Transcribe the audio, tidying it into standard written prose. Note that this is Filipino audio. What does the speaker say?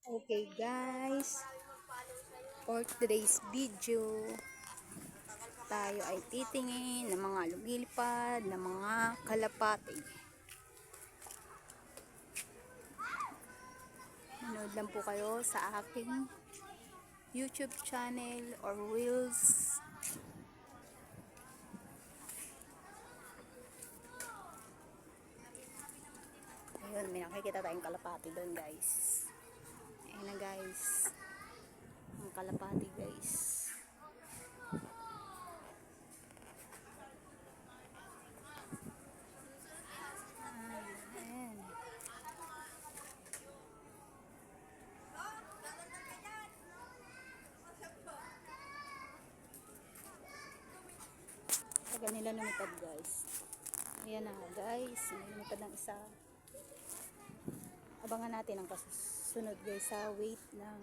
Okay guys, for today's video, tayo ay titingin ng mga lumilipad na mga kalapati. Manood lang po kayo sa aking YouTube channel or Reels. Ayun, may nakikita tayong kalapati doon guys. Ayun na guys, ang kalapati guys. Ayan. Tagal nila lumipad guys. Ayan na guys, may lumipad ng isa. Abangan natin ang kasunod guys sa wait ng